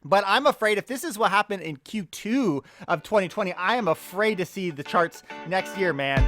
But I'm afraid if this is what happened in Q2 of 2020, I am afraid to see the charts next year, man.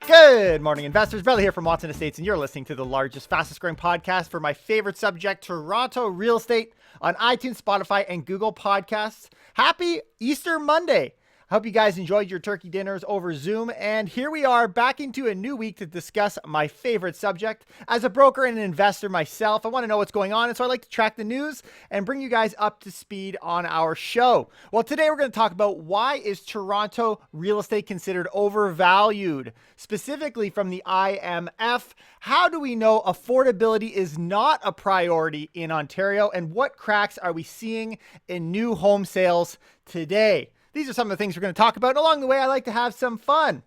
Good morning, investors. Bradley here from Watson Estates, and you're listening to the largest, fastest growing podcast for my favorite subject, Toronto real estate, on iTunes, Spotify, and Google Podcasts. Happy Easter Monday. I hope you guys enjoyed your turkey dinners over Zoom. And here we are back into a new week to discuss my favorite subject. As a broker and an investor myself, I want to know what's going on. And so I like to track the news and bring you guys up to speed on our show. Well, today we're going to talk about why is Toronto real estate considered overvalued, specifically from the IMF. How do we know affordability is not a priority in Ontario? And what cracks are we seeing in new home sales today? These are some of the things we're going to talk about. And along the way, I like to have some fun.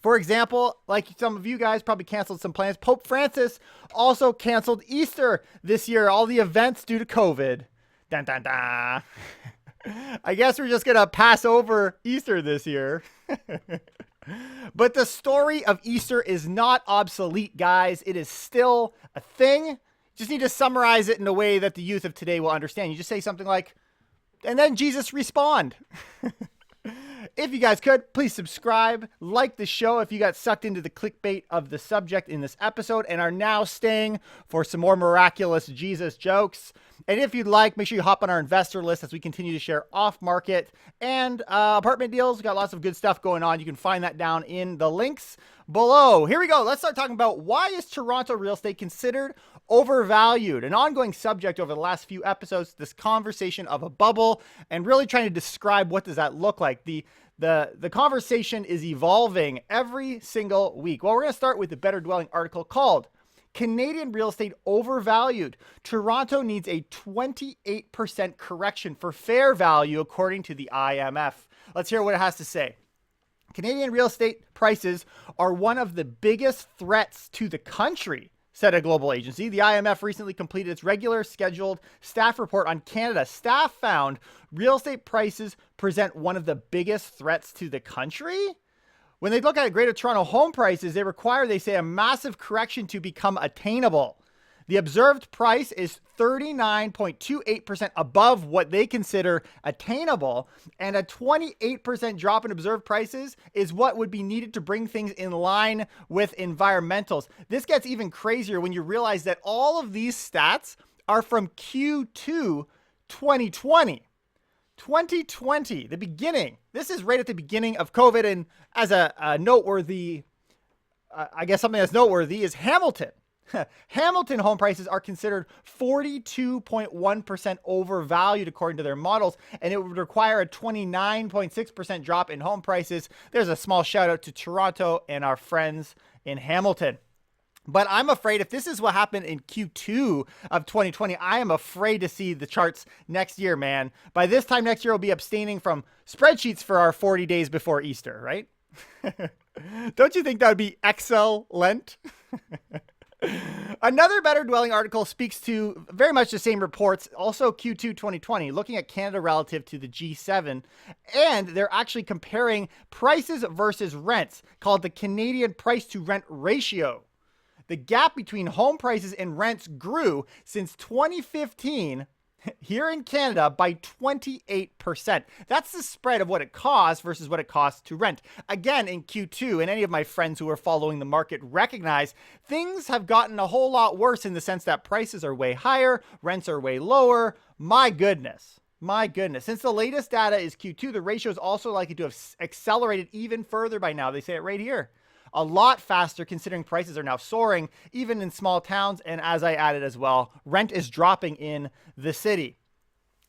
For example, like some of you guys probably canceled some plans. Pope Francis also canceled Easter this year, all the events due to COVID. Dun, dun, dun. I guess we're just going to pass over Easter this year. But the story of Easter is not obsolete, guys. It is still a thing. Just need to summarize it in a way that the youth of today will understand. You just say something like, and then Jesus respond. If you guys could, please subscribe, like the show if you got sucked into the clickbait of the subject in this episode and are now staying for some more miraculous Jesus jokes. And if you'd like, make sure you hop on our investor list as we continue to share off-market and apartment deals. We've got lots of good stuff going on. You can find that down in the links below. Here we go. Let's start talking about why is Toronto real estate considered overvalued? An ongoing subject over the last few episodes, this conversation of a bubble and really trying to describe what does that look like. The conversation is evolving every single week. Well, we're going to start with the Better Dwelling article called Canadian Real Estate Overvalued. Toronto needs a 28% correction for fair value, according to the IMF. Let's hear what it has to say. Canadian real estate prices are one of the biggest threats to the country, said a global agency. The IMF recently completed its regular scheduled staff report on Canada. Staff found real estate prices present one of the biggest threats to the country. When they look at Greater Toronto home prices, they require, they say, a massive correction to become attainable. The observed price is 39.28% above what they consider attainable, and a 28% drop in observed prices is what would be needed to bring things in line with environmentals. This gets even crazier when you realize that all of these stats are from Q2 2020. 2020, the beginning. This is right at the beginning of COVID, and as a noteworthy, I guess something that's noteworthy is Hamilton. Hamilton home prices are considered 42.1% overvalued according to their models, and it would require a 29.6% drop in home prices. There's a small shout out to Toronto and our friends in Hamilton. But I'm afraid if this is what happened in Q2 of 2020, I am afraid to see the charts next year, man. By this time next year, we'll be abstaining from spreadsheets for our 40 days before Easter, right? Don't you think that would be excellent? Another Better Dwelling article speaks to very much the same reports, also Q2 2020, looking at Canada relative to the G7, and they're actually comparing prices versus rents, called the Canadian price to rent ratio. The gap between home prices and rents grew since 2015 here in Canada by 28%. That's the spread of what it costs versus what it costs to rent. Again, in Q2, and any of my friends who are following the market recognize things have gotten a whole lot worse in the sense that prices are way higher, rents are way lower. My goodness. My goodness. Since the latest data is Q2, the ratio is also likely to have accelerated even further by now. They say it right here. A lot faster considering prices are now soaring, even in small towns. And as I added as well, rent is dropping in the city.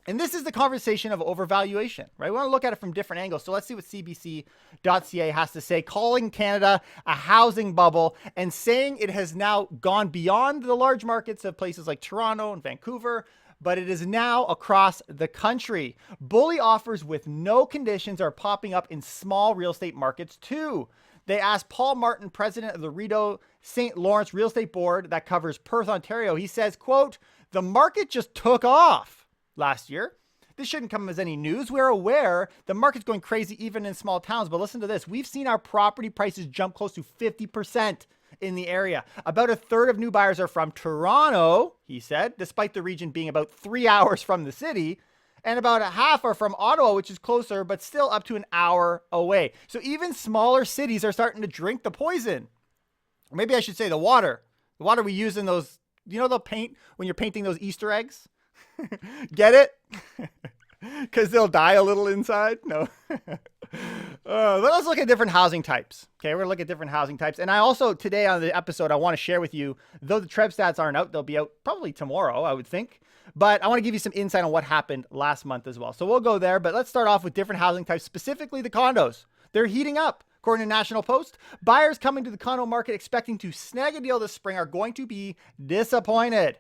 And this is the conversation of overvaluation, right? We want to look at it from different angles. So let's see what CBC.ca has to say, calling Canada a housing bubble and saying it has now gone beyond the large markets of places like Toronto and Vancouver, but it is now across the country. Bully offers with no conditions are popping up in small real estate markets too. They asked Paul Martin, president of the Rideau St. Lawrence Real Estate Board that covers Perth, Ontario. He says, quote, the market just took off last year. This shouldn't come as any news. We're aware the market's going crazy even in small towns. But listen to this. We've seen our property prices jump close to 50% in the area. About a third of new buyers are from Toronto, he said, despite the region being about 3 hours from the city. And about a half are from Ottawa, which is closer, but still up to an hour away. So even smaller cities are starting to drink the poison. Or maybe I should say the water. The water we use in those, the paint when you're painting those Easter eggs? Get it? Because they'll die a little inside? No. Let's look at different housing types. Okay, we're going to look at different housing types. And I also, today on the episode, I want to share with you, though the Trev stats aren't out, they'll be out probably tomorrow, I would think. But I want to give you some insight on what happened last month as well. So we'll go there, but let's start off with different housing types, specifically the condos. They're heating up. According to National Post, buyers coming to the condo market expecting to snag a deal this spring are going to be disappointed.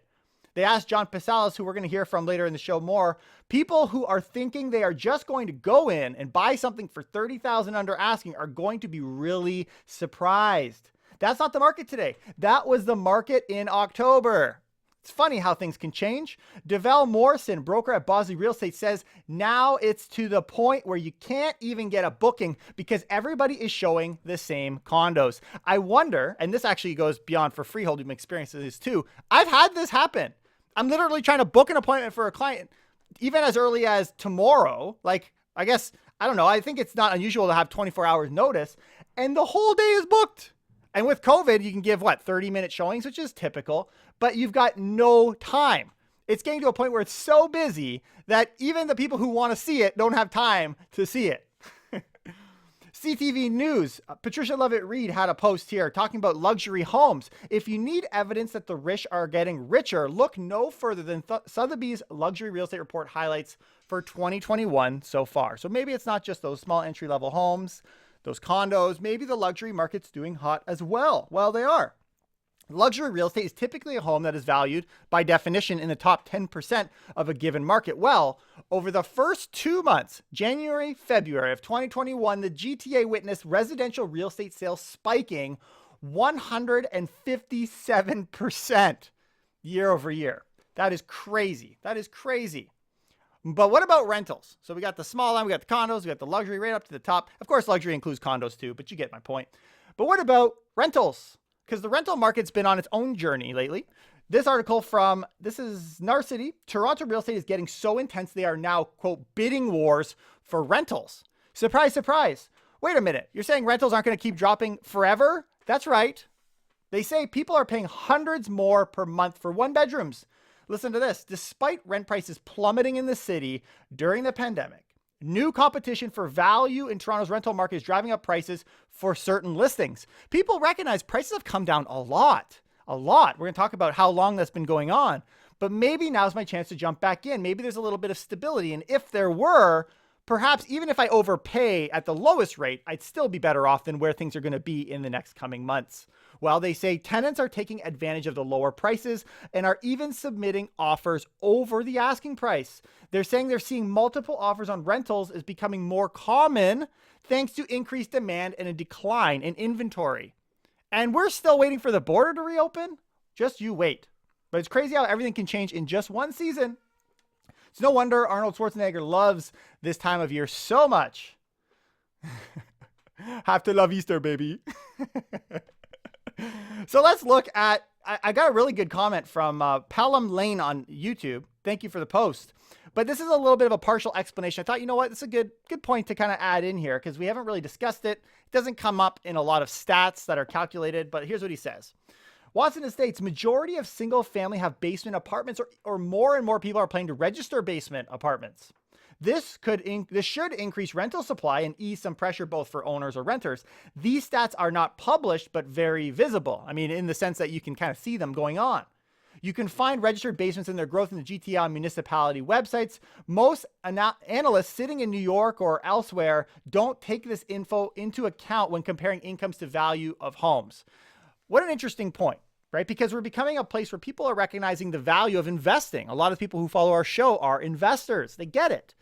They asked John Pasalis, who we're going to hear from later in the show more, people who are thinking they are just going to go in and buy something for $30,000 under asking are going to be really surprised. That's not the market today. That was the market in October. It's funny how things can change. Deval Morrison, broker at Bosley Real Estate, says now it's to the point where you can't even get a booking because everybody is showing the same condos. I wonder, and this actually goes beyond for freehold, you've experienced this too. I've had this happen. I'm literally trying to book an appointment for a client, even as early as tomorrow. Like, I guess, I don't know. I think it's not unusual to have 24 hours notice and the whole day is booked. And with COVID, you can give 30-minute showings, which is typical, but you've got no time. It's getting to a point where it's so busy that even the people who want to see it don't have time to see it. CTV News, Patricia Lovett-Reed had a post here talking about luxury homes. If you need evidence that the rich are getting richer, look no further than Sotheby's Luxury Real Estate Report highlights for 2021 so far. So maybe it's not just those small entry-level homes, those condos, maybe the luxury market's doing hot as well. Well, they are. Luxury real estate is typically a home that is valued by definition in the top 10% of a given market. Well, over the first 2 months, January, February of 2021, the GTA witnessed residential real estate sales spiking 157% year over year. That is crazy. That is crazy. But what about rentals? So we got the small line, we got the condos, we got the luxury right up to the top. Of course, luxury includes condos too, but you get my point. But what about rentals? Because the rental market's been on its own journey lately. This article this is Narcity. Toronto real estate is getting so intense they are now, quote, bidding wars for rentals. Surprise, surprise. Wait a minute. You're saying rentals aren't going to keep dropping forever? That's right. They say people are paying hundreds more per month for one bedrooms. Listen to this. Despite rent prices plummeting in the city during the pandemic, new competition for value in Toronto's rental market is driving up prices for certain listings. People recognize prices have come down a lot. We're going to talk about how long that's been going on, but maybe now's my chance to jump back in. Maybe there's a little bit of stability. And if there were, perhaps even if I overpay at the lowest rate, I'd still be better off than where things are going to be in the next coming months. Well, they say tenants are taking advantage of the lower prices and are even submitting offers over the asking price. They're saying they're seeing multiple offers on rentals is becoming more common thanks to increased demand and a decline in inventory. And we're still waiting for the border to reopen. Just you wait. But it's crazy how everything can change in just one season. It's no wonder Arnold Schwarzenegger loves this time of year so much. Have to love Easter, baby. So let's look at, I got a really good comment from Pelham Lane on YouTube. Thank you for the post. But this is a little bit of a partial explanation. I thought, you know what, it's a good point to kind of add in here because we haven't really discussed it. It doesn't come up in a lot of stats that are calculated, but here's what he says. Watson Estates, majority of single family have basement apartments or more and more people are planning to register basement apartments. This should increase rental supply and ease some pressure both for owners or renters. These stats are not published, but very visible. I mean, in the sense that you can kind of see them going on. You can find registered basements and their growth in the GTA on municipality websites. Most analysts sitting in New York or elsewhere don't take this info into account when comparing incomes to value of homes. What an interesting point, right? Because we're becoming a place where people are recognizing the value of investing. A lot of people who follow our show are investors. They get it.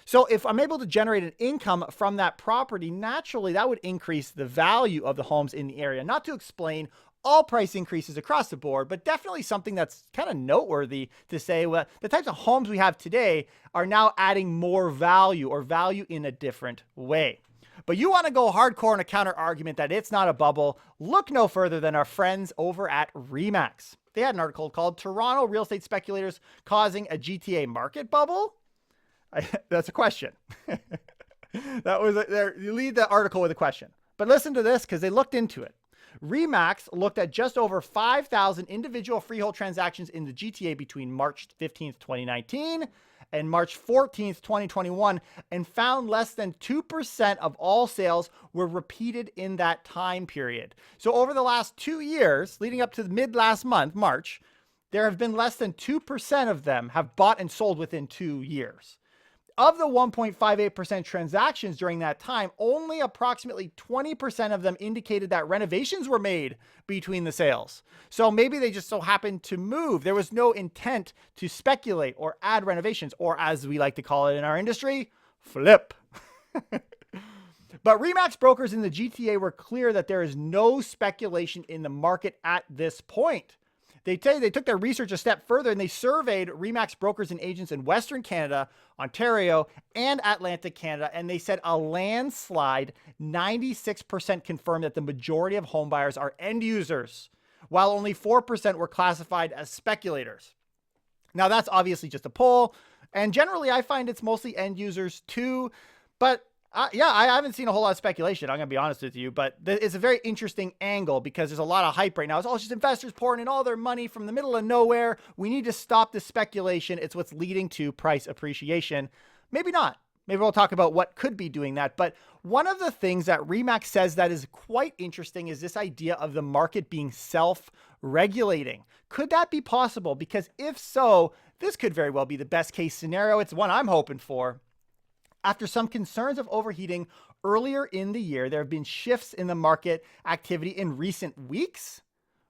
So if I'm able to generate an income from that property, naturally that would increase the value of the homes in the area. Not to explain all price increases across the board, but definitely something that's kind of noteworthy to say, well, the types of homes we have today are now adding more value or value in a different way. But you want to go hardcore in a counter argument that it's not a bubble, look no further than our friends over at RE/MAX. They had an article called Toronto Real Estate Speculators Causing a GTA Market Bubble. That's a question. You lead the article with a question. But listen to this because they looked into it. RE/MAX looked at just over 5,000 individual freehold transactions in the GTA between March 15th, 2019 and March 14th, 2021, and found less than 2% of all sales were repeated in that time period. So over the last 2 years, leading up to the mid last month, March, there have been less than 2% of them have bought and sold within 2 years. Of the 1.58% transactions during that time, only approximately 20% of them indicated that renovations were made between the sales. So maybe they just so happened to move. There was no intent to speculate or add renovations, or as we like to call it in our industry, flip. But RE/MAX brokers in the GTA were clear that there is no speculation in the market at this point. They took their research a step further and they surveyed RE/MAX brokers and agents in Western Canada, Ontario, and Atlantic Canada. And they said a landslide 96% confirmed that the majority of home buyers are end users, while only 4% were classified as speculators. Now that's obviously just a poll. And generally I find it's mostly end users too, but I haven't seen a whole lot of speculation. I'm going to be honest with you, but it's a very interesting angle because there's a lot of hype right now. It's all just investors pouring in all their money from the middle of nowhere. We need to stop the speculation. It's what's leading to price appreciation. Maybe not. Maybe we'll talk about what could be doing that. But one of the things that RE/MAX says that is quite interesting is this idea of the market being self-regulating. Could that be possible? Because if so, this could very well be the best case scenario. It's one I'm hoping for. After some concerns of overheating earlier in the year, there have been shifts in the market activity in recent weeks.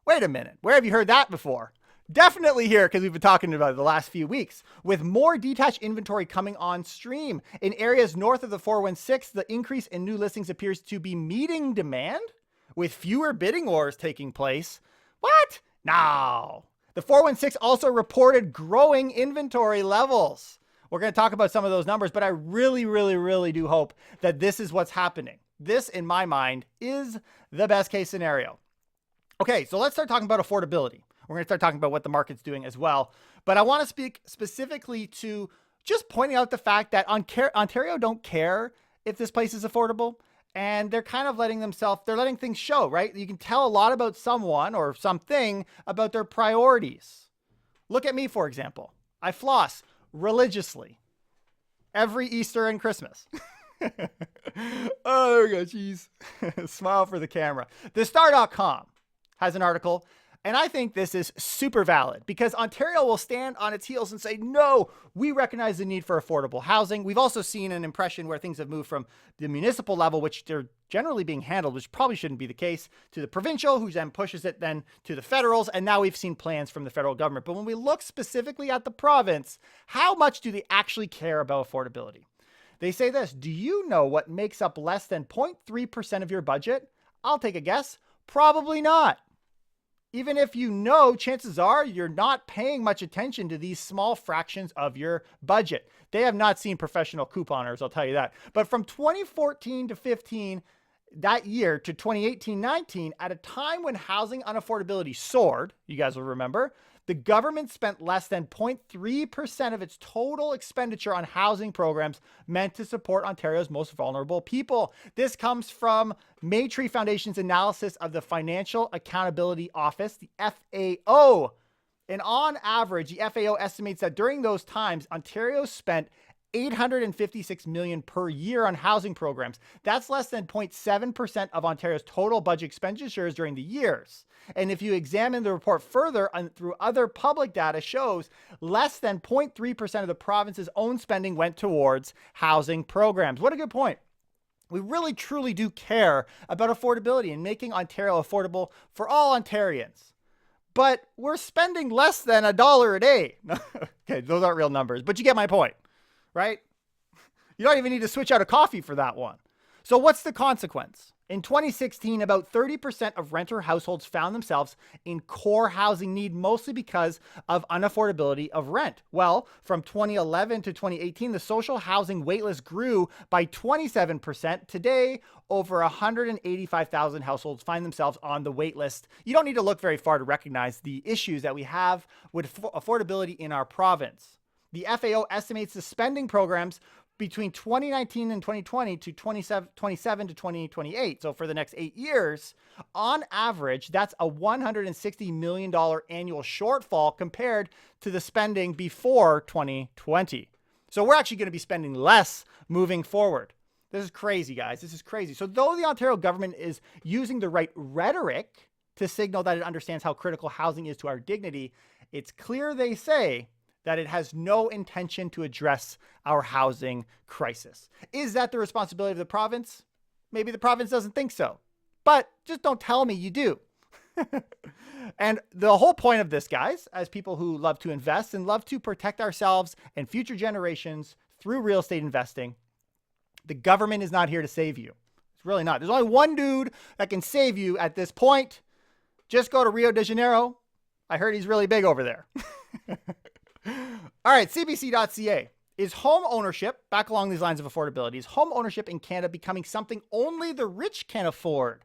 Wait a minute. Where have you heard that before? Definitely here, because we've been talking about it the last few weeks. With more detached inventory coming on stream in areas north of the 416, the increase in new listings appears to be meeting demand with fewer bidding wars taking place. What? No. The 416 also reported growing inventory levels. We're going to talk about some of those numbers, but I really, really, really do hope that this is what's happening. This, in my mind, is the best case scenario. Okay, so let's start talking about affordability. We're going to start talking about what the market's doing as well. But I want to speak specifically to just pointing out the fact that Ontario don't care if this place is affordable. And they're kind of letting things show, right? You can tell a lot about someone or something about their priorities. Look at me, for example. I floss religiously every Easter and Christmas. Oh, there we go. Jeez. Smile for the camera. TheStar.com has an article, and I think this is super valid because Ontario will stand on its heels and say, no, we recognize the need for affordable housing. We've also seen an impression where things have moved from the municipal level, which they're generally being handled, which probably shouldn't be the case, to the provincial, who then pushes it then to the federals. And now we've seen plans from the federal government. But when we look specifically at the province, how much do they actually care about affordability? They say this: do you know what makes up less than 0.3% of your budget? I'll take a guess. Probably not. Even if you know, chances are you're not paying much attention to these small fractions of your budget. They have not seen professional couponers, I'll tell you that. But from 2014 to 15, that year, to 2018-19, at a time when housing unaffordability soared, you guys will remember, the government spent less than 0.3% of its total expenditure on housing programs meant to support Ontario's most vulnerable people. This comes from Maytree Foundation's analysis of the Financial Accountability Office, the FAO. And on average, the FAO estimates that during those times, Ontario spent $856 million per year on housing programs. That's less than 0.7% of Ontario's total budget expenditures during the years. And if you examine the report further through other public data, shows less than 0.3% of the province's own spending went towards housing programs. What a good point. We really, truly do care about affordability and making Ontario affordable for all Ontarians. But we're spending less than $1 a day. Okay, those aren't real numbers, but you get my point, right? You don't even need to switch out a coffee for that one. So what's the consequence? In 2016, about 30% of renter households found themselves in core housing need, mostly because of unaffordability of rent. Well, from 2011 to 2018, the social housing waitlist grew by 27%. Today, over 185,000 households find themselves on the waitlist. You don't need to look very far to recognize the issues that we have with affordability in our province. The FAO estimates the spending programs between 2019 and 2020 to 27 to 2028. So for the next 8 years, on average, that's a $160 million annual shortfall compared to the spending before 2020. So we're actually going to be spending less moving forward. This is crazy, guys. This is crazy. So though the Ontario government is using the right rhetoric to signal that it understands how critical housing is to our dignity, it's clear they say that it has no intention to address our housing crisis. Is that the responsibility of the province? Maybe the province doesn't think so, but just don't tell me you do. And the whole point of this, guys, as people who love to invest and love to protect ourselves and future generations through real estate investing, the government is not here to save you. It's really not. There's only one dude that can save you at this point. Just go to Rio de Janeiro. I heard he's really big over there. All right, CBC.ca. Is home ownership, back along these lines of affordability, is home ownership in Canada becoming something only the rich can afford?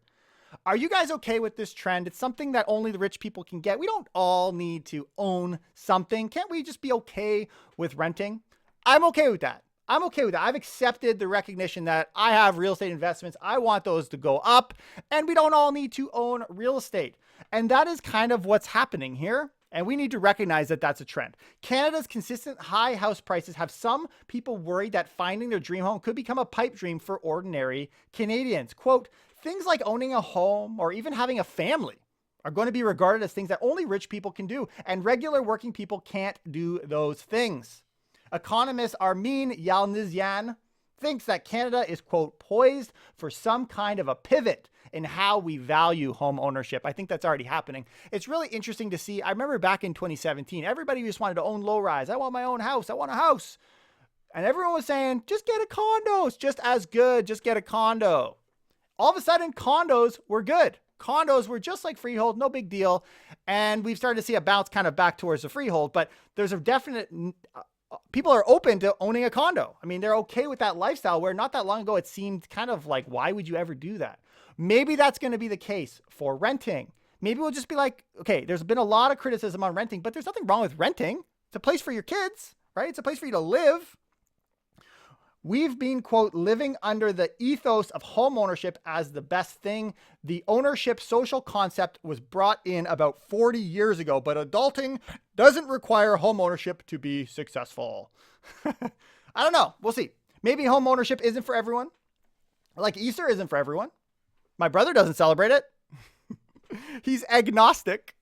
Are you guys okay with this trend? It's something that only the rich people can get. We don't all need to own something. Can't we just be okay with renting? I'm okay with that. I'm okay with that. I've accepted the recognition that I have real estate investments. I want those to go up, and we don't all need to own real estate. And that is kind of what's happening here. And we need to recognize that that's a trend. Canada's consistent high house prices have some people worried that finding their dream home could become a pipe dream for ordinary Canadians. Quote, things like owning a home or even having a family are going to be regarded as things that only rich people can do, and regular working people can't do those things. Economist Armin Yalnizyan thinks that Canada is, quote, poised for some kind of a pivot in how we value home ownership. I think that's already happening. It's really interesting to see. I remember back in 2017, everybody just wanted to own low rise. I want my own house. I want a house. And everyone was saying, just get a condo. It's just as good. Just get a condo. All of a sudden, condos were good. Condos were just like freehold, no big deal. And we've started to see a bounce kind of back towards the freehold, but there's a definite, people are open to owning a condo. I mean, they're okay with that lifestyle where not that long ago, it seemed kind of like, why would you ever do that? Maybe that's going to be the case for renting. Maybe we'll just be like, okay, there's been a lot of criticism on renting, but there's nothing wrong with renting. It's a place for your kids, right? It's a place for you to live. We've been, quote, living under the ethos of home ownership as the best thing. The ownership social concept was brought in about 40 years ago, but adulting doesn't require home ownership to be successful. I don't know. We'll see. Maybe home ownership isn't for everyone. Like Easter isn't for everyone. My brother doesn't celebrate it. He's agnostic.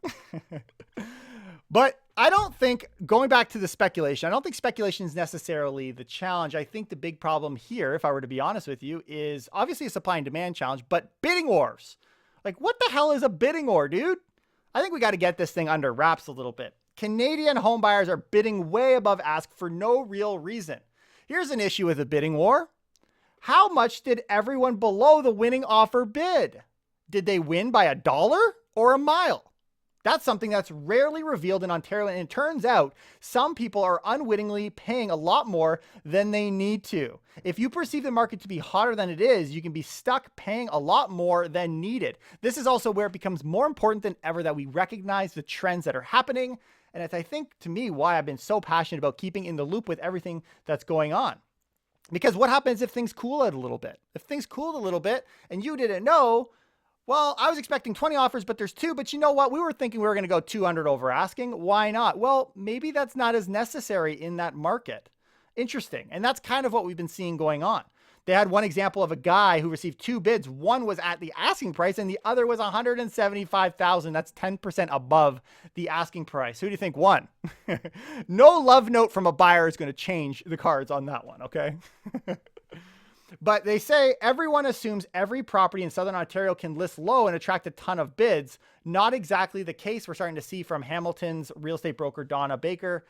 But I don't think, going back to the speculation, I don't think speculation is necessarily the challenge. I think the big problem here, if I were to be honest with you, is obviously a supply and demand challenge, but bidding wars. Like, what the hell is a bidding war, dude? I think we got to get this thing under wraps a little bit. Canadian home buyers are bidding way above ask for no real reason. Here's an issue with a bidding war. How much did everyone below the winning offer bid? Did they win by $1 or a mile? That's something that's rarely revealed in Ontario, and it turns out some people are unwittingly paying a lot more than they need to. If you perceive the market to be hotter than it is, you can be stuck paying a lot more than needed. This is also where it becomes more important than ever that we recognize the trends that are happening, and it's, I think, to me, why I've been so passionate about keeping in the loop with everything that's going on. Because what happens if things cool it a little bit? If things cooled a little bit and you didn't know, well, I was expecting 20 offers, but there's 2. But you know what? We were thinking we were going to go 200 over asking. Why not? Well, maybe that's not as necessary in that market. Interesting. And that's kind of what we've been seeing going on. They had one example of a guy who received 2 bids. One was at the asking price and the other was $175,000. That's 10% above the asking price. Who do you think won? No love note from a buyer is going to change the cards on that one, okay? But they say everyone assumes every property in Southern Ontario can list low and attract a ton of bids. Not exactly the case. We're starting to see from Hamilton's real estate broker, Donna Baker.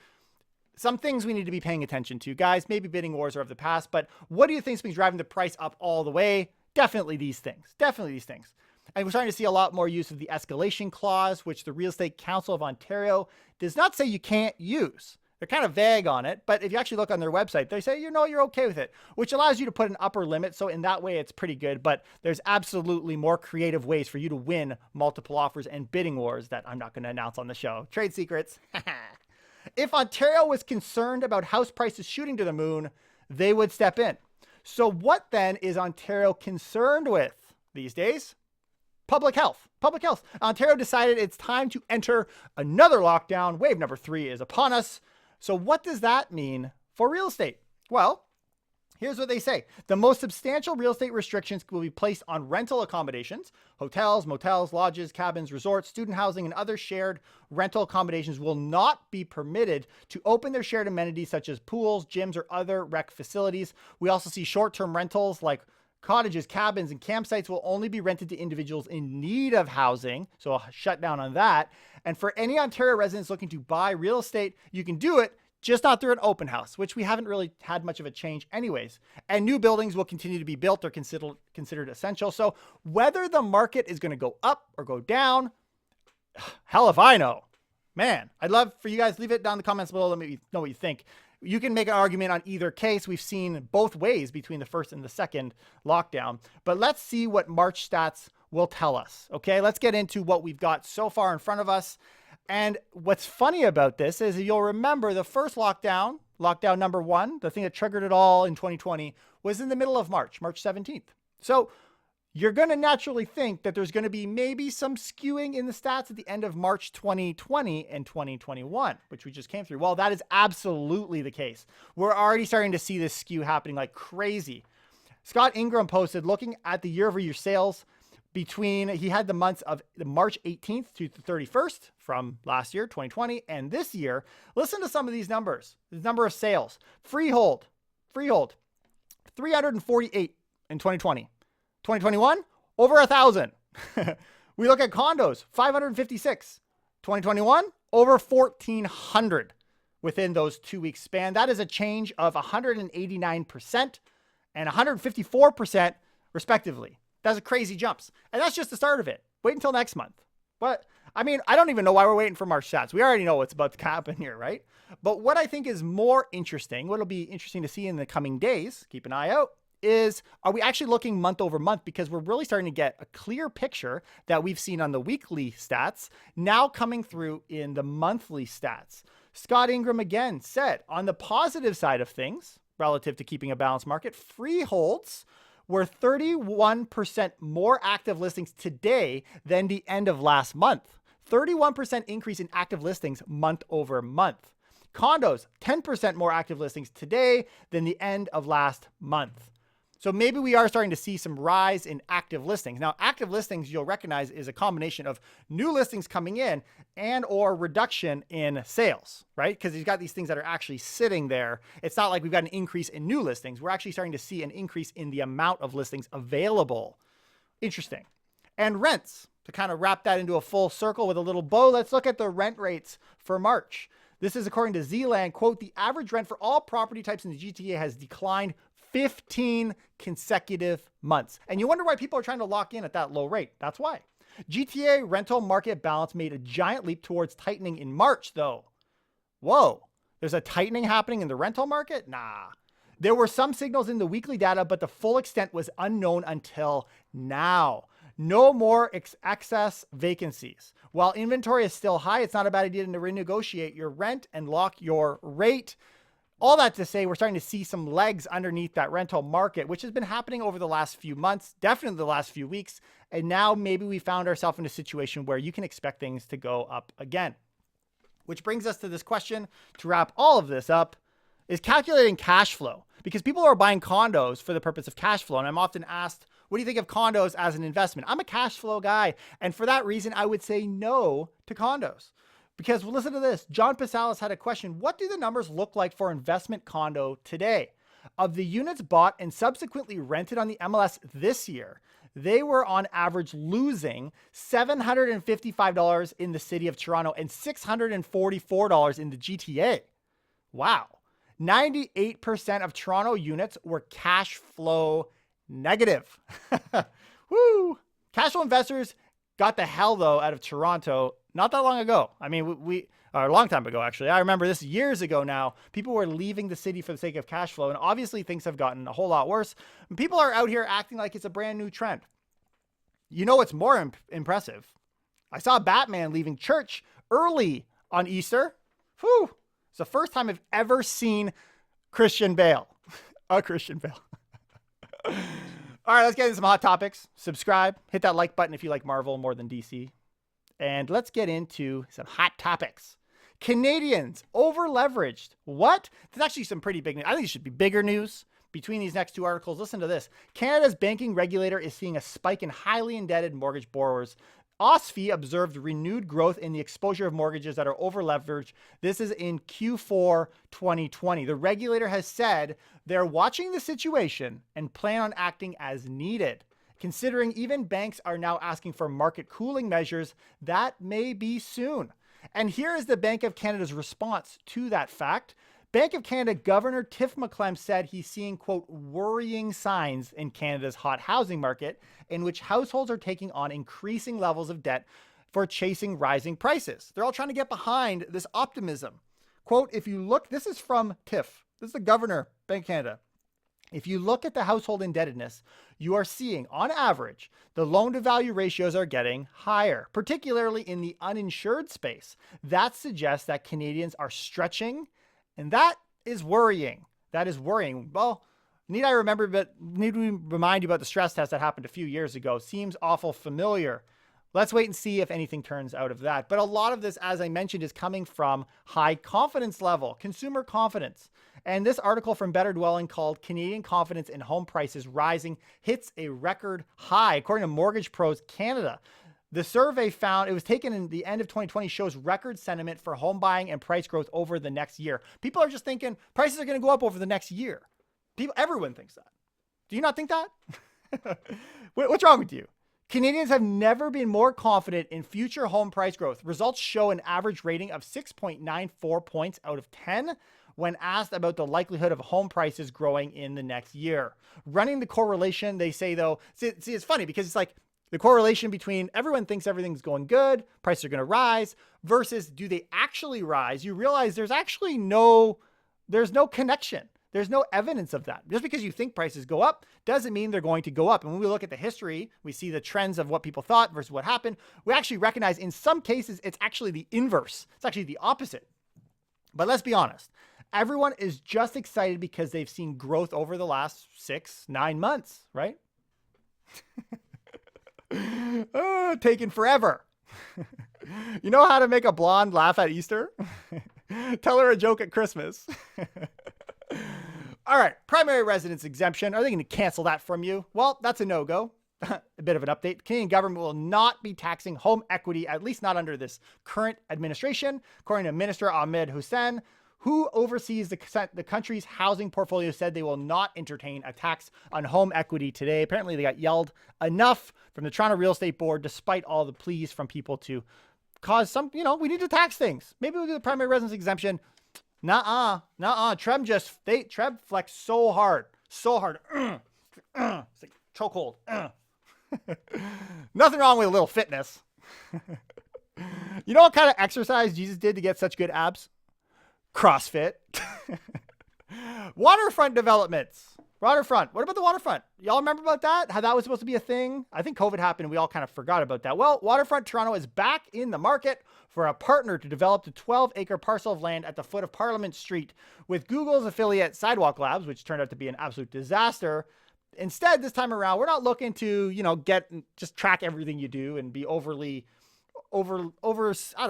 Some things we need to be paying attention to. Guys, maybe bidding wars are of the past, but what do you think has been driving the price up all the way? Definitely these things. Definitely these things. And we're starting to see a lot more use of the escalation clause, which the Real Estate Council of Ontario does not say you can't use. They're kind of vague on it, but if you actually look on their website, they say, you're okay with it, which allows you to put an upper limit. So in that way, it's pretty good, but there's absolutely more creative ways for you to win multiple offers and bidding wars that I'm not going to announce on the show. Trade secrets. If Ontario was concerned about house prices shooting to the moon, they would step in. So what then is Ontario concerned with these days? Public health. Public health. Ontario decided it's time to enter another lockdown. Wave number 3 is upon us. So what does that mean for real estate? Well, here's what they say. The most substantial real estate restrictions will be placed on rental accommodations. Hotels, motels, lodges, cabins, resorts, student housing, and other shared rental accommodations will not be permitted to open their shared amenities such as pools, gyms, or other rec facilities. We also see short-term rentals like cottages, cabins, and campsites will only be rented to individuals in need of housing. So a shutdown on that. And for any Ontario residents looking to buy real estate, you can do it, just not through an open house, which we haven't really had much of a change anyways. And new buildings will continue to be built or considered essential. So whether the market is going to go up or go down, hell if I know. Man, I'd love for you guys, leave it down in the comments below. Let me know what you think. You can make an argument on either case. We've seen both ways between the first and the second lockdown, but let's see what March stats will tell us. Okay, let's get into what we've got so far in front of us. And what's funny about this is you'll remember the first lockdown number 1, the thing that triggered it all in 2020, was in the middle of March 17th. So you're going to naturally think that there's going to be maybe some skewing in the stats at the end of March 2020 and 2021, which we just came through. Well, that is absolutely the case. We're already starting to see this skew happening like crazy. Scott Ingram posted, looking at the year-over-year sales he had the months of March 18th to the 31st from last year, 2020, and this year. Listen to some of these numbers. The number of sales. Freehold, 348 in 2020. 2021, over 1,000. We look at condos, 556. 2021, over 1,400 within those 2-week span. That is a change of 189% and 154% respectively. That's a crazy jumps. And that's just the start of it. Wait until next month. But I mean, I don't even know why we're waiting for March stats. We already know what's about to happen here, right? But what I think is more interesting, what'll be interesting to see in the coming days, keep an eye out, is are we actually looking month over month? Because we're really starting to get a clear picture that we've seen on the weekly stats now coming through in the monthly stats. Scott Ingram again said, on the positive side of things, relative to keeping a balanced market, freeholds were 31% more active listings today than the end of last month. 31% increase in active listings month over month. Condos, 10% more active listings today than the end of last month. So maybe we are starting to see some rise in active listings. Now, active listings, you'll recognize, is a combination of new listings coming in and or reduction in sales, right? Because you've got these things that are actually sitting there. It's not like we've got an increase in new listings. We're actually starting to see an increase in the amount of listings available. Interesting. And rents, to kind of wrap that into a full circle with a little bow, let's look at the rent rates for March. This is according to Zealand, quote, the average rent for all property types in the GTA has declined 15 consecutive months. And you wonder why people are trying to lock in at that low rate. That's why. GTA rental market balance made a giant leap towards tightening in March, though. Whoa, there's a tightening happening in the rental market? Nah. There were some signals in the weekly data, but the full extent was unknown until now. No more excess vacancies. While inventory is still high, it's not a bad idea to renegotiate your rent and lock your rate. All that to say, we're starting to see some legs underneath that rental market, which has been happening over the last few months, definitely the last few weeks. And now maybe we found ourselves in a situation where you can expect things to go up again. Which brings us to this question to wrap all of this up, is calculating cash flow. Because people are buying condos for the purpose of cash flow. And I'm often asked, what do you think of condos as an investment? I'm a cash flow guy. And for that reason, I would say no to condos. Because listen to this, John Pasalis had a question. What do the numbers look like for investment condo today? Of the units bought and subsequently rented on the MLS this year, they were on average losing $755 in the city of Toronto and $644 in the GTA. Wow. 98% of Toronto units were cash flow negative. Woo! Cash flow investors got the hell, though, out of Toronto not that long ago. I mean, a long time ago, actually. I remember this years ago now. People were leaving the city for the sake of cash flow, and obviously things have gotten a whole lot worse. And people are out here acting like it's a brand new trend. You know what's more impressive? I saw Batman leaving church early on Easter. Whew! It's the first time I've ever seen Christian Bale. A Christian Bale. All right, let's get into some hot topics. Subscribe, hit that like button if you like Marvel more than DC. And let's get into some hot topics. Canadians over-leveraged. What? There's actually some pretty big news. I think it should be bigger news between these next two articles. Listen to this. Canada's banking regulator is seeing a spike in highly indebted mortgage borrowers. OSFI observed renewed growth in the exposure of mortgages that are over-leveraged. This is in Q4 2020. The regulator has said they're watching the situation and plan on acting as needed. Considering even banks are now asking for market cooling measures, that may be soon. And here is the Bank of Canada's response to that fact. Bank of Canada Governor Tiff McClem said he's seeing, quote, worrying signs in Canada's hot housing market in which households are taking on increasing levels of debt for chasing rising prices. They're all trying to get behind this optimism. Quote, if you look, this is from Tiff. This is the Governor, Bank of Canada. If you look at the household indebtedness, you are seeing, on average, the loan-to-value ratios are getting higher, particularly in the uninsured space. That suggests that Canadians are stretching, and that is worrying. That is worrying. Well, need we remind you about the stress test that happened a few years ago? Seems awful familiar. Let's wait and see if anything turns out of that. But a lot of this, as I mentioned, is coming from high confidence level, consumer confidence. And this article from Better Dwelling called Canadian Confidence in Home Prices Rising hits a record high, according to Mortgage Pros Canada. The survey found, it was taken in the end of 2020, shows record sentiment for home buying and price growth over the next year. People are just thinking prices are going to go up over the next year. Everyone thinks that. Do you not think that? What's wrong with you? Canadians have never been more confident in future home price growth. Results show an average rating of 6.94 points out of 10 when asked about the likelihood of home prices growing in the next year. Running the correlation, they say, though, see, it's funny because it's like the correlation between everyone thinks everything's going good, prices are going to rise, versus do they actually rise? You realize there's no connection. There's no evidence of that. Just because you think prices go up doesn't mean they're going to go up. And when we look at the history, we see the trends of what people thought versus what happened. We actually recognize in some cases, it's actually the inverse. It's actually the opposite. But let's be honest. Everyone is just excited because they've seen growth over the last 6-9 months, right? Taking forever. You know how to make a blonde laugh at Easter? Tell her a joke at Christmas. All right, primary residence exemption. Are they going to cancel that from you? Well, that's a no-go. A bit of an update. The Canadian government will not be taxing home equity, at least not under this current administration, according to Minister Ahmed Hussein, who oversees the country's housing portfolio, said they will not entertain a tax on home equity today. Apparently, they got yelled enough from the Toronto Real Estate Board, despite all the pleas from people to cause some, we need to tax things. Maybe we'll do the primary residence exemption. Nuh-uh. Trev flexed so hard. It's like chokehold. Nothing wrong with a little fitness. You know what kind of exercise Jesus did to get such good abs? CrossFit. Waterfront developments. Waterfront. What about the waterfront? Y'all remember about that? How that was supposed to be a thing? I think COVID happened and we all kind of forgot about that. Well, Waterfront Toronto is back in the market for a partner to develop the 12-acre parcel of land at the foot of Parliament Street with Google's affiliate Sidewalk Labs, which turned out to be an absolute disaster. Instead, this time around, we're not looking to, just track everything you do and be I don't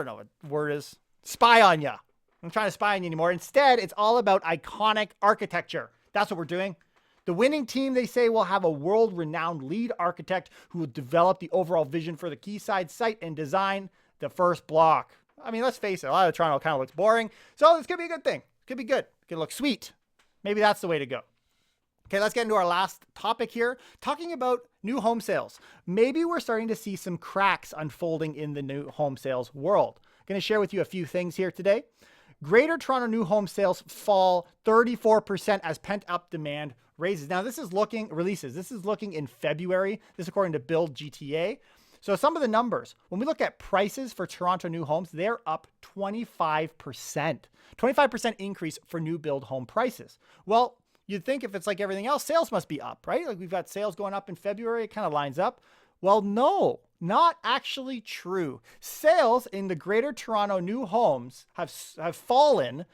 know what the word is, spy on you. I'm trying to spy on you anymore. Instead, it's all about iconic architecture. That's what we're doing. The winning team, they say, will have a world-renowned lead architect who will develop the overall vision for the Quayside site and design the first block. I mean, let's face it, a lot of Toronto kind of looks boring. So this could be a good thing. It could be good. It could look sweet. Maybe that's the way to go. Okay, let's get into our last topic here, talking about new home sales. Maybe we're starting to see some cracks unfolding in the new home sales world. I'm going to share with you a few things here today. Greater Toronto new home sales fall 34% as pent-up demand raises. Now, this is looking in February. This is according to Build GTA. So some of the numbers, when we look at prices for Toronto new homes, they're up 25%. 25% increase for new build home prices. Well, you'd think if it's like everything else, sales must be up, right? Like we've got sales going up in February. It kind of lines up. Well, no, not actually true. Sales in the Greater Toronto new homes have fallen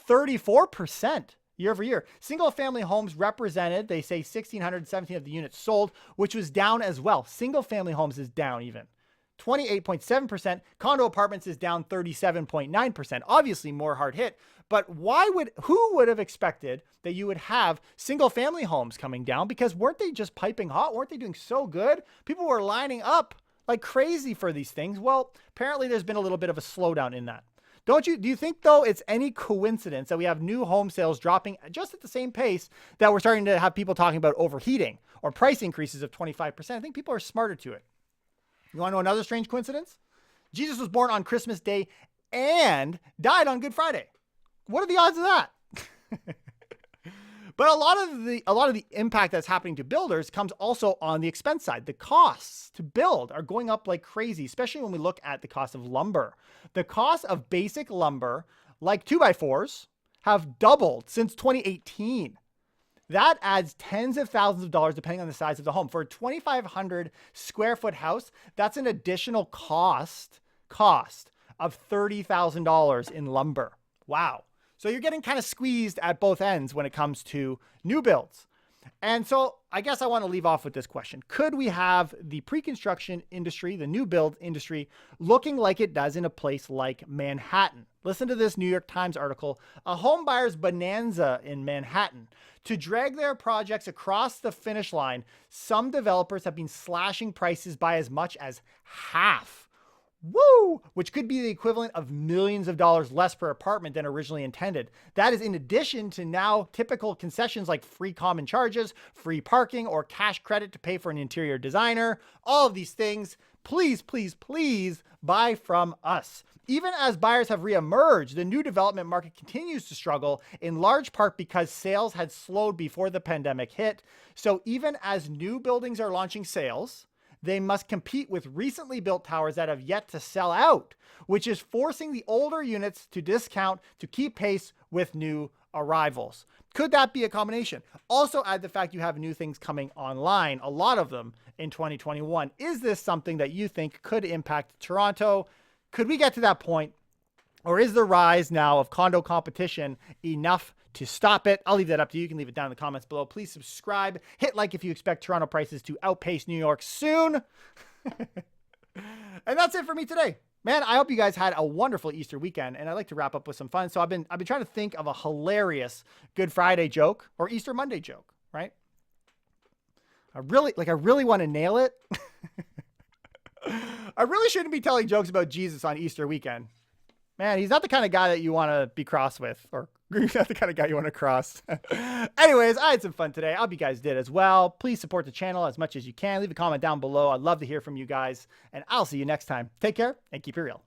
34% year over year. Single family homes represented, they say 1,617 of the units sold, which was down as well. Single family homes is down even. 28.7%. Condo apartments is down 37.9%. Obviously more hard hit, but who would have expected that you would have single family homes coming down? Because weren't they just piping hot? Weren't they doing so good? People were lining up like crazy for these things. Well, apparently there's been a little bit of a slowdown in that. Do you think though it's any coincidence that we have new home sales dropping just at the same pace that we're starting to have people talking about overheating or price increases of 25%? I think people are smarter to it. You want to know another strange coincidence? Jesus was born on Christmas Day and died on Good Friday. What are the odds of that? But a lot of the impact that's happening to builders comes also on the expense side. The costs to build are going up like crazy, especially when we look at the cost of lumber. The cost of basic lumber, like 2x4s, have doubled since 2018. That adds tens of thousands of dollars depending on the size of the home. For a 2,500 square foot house, that's an additional cost of $30,000 in lumber. Wow. So you're getting kind of squeezed at both ends when it comes to new builds. And so I guess I want to leave off with this question. Could we have the pre-construction industry, the new build industry, looking like it does in a place like Manhattan? Listen to this New York Times article. A home buyer's bonanza in Manhattan. To drag their projects across the finish line, some developers have been slashing prices by as much as half. Woo! Which could be the equivalent of millions of dollars less per apartment than originally intended. That is in addition to now typical concessions like free common charges, free parking, or cash credit to pay for an interior designer. All of these things, please, please, please buy from us. Even as buyers have reemerged, the new development market continues to struggle, in large part because sales had slowed before the pandemic hit. So even as new buildings are launching sales, they must compete with recently built towers that have yet to sell out, which is forcing the older units to discount to keep pace with new arrivals. Could that be a combination? Also add the fact you have new things coming online, a lot of them in 2021. Is this something that you think could impact Toronto? Could we get to that point? Or is the rise now of condo competition enough to stop it? I'll leave that up to you. You can leave it down in the comments below. Please subscribe. Hit like if you expect Toronto prices to outpace New York soon. And that's it for me today. Man, I hope you guys had a wonderful Easter weekend, and I'd like to wrap up with some fun. So I've been trying to think of a hilarious Good Friday joke or Easter Monday joke, right? I really want to nail it. I really shouldn't be telling jokes about Jesus on Easter weekend. Man, he's not the kind of guy that you want to be cross with, or he's not the kind of guy you want to cross. Anyways, I had some fun today. I hope you guys did as well. Please support the channel as much as you can. Leave a comment down below. I'd love to hear from you guys, and I'll see you next time. Take care and keep it real.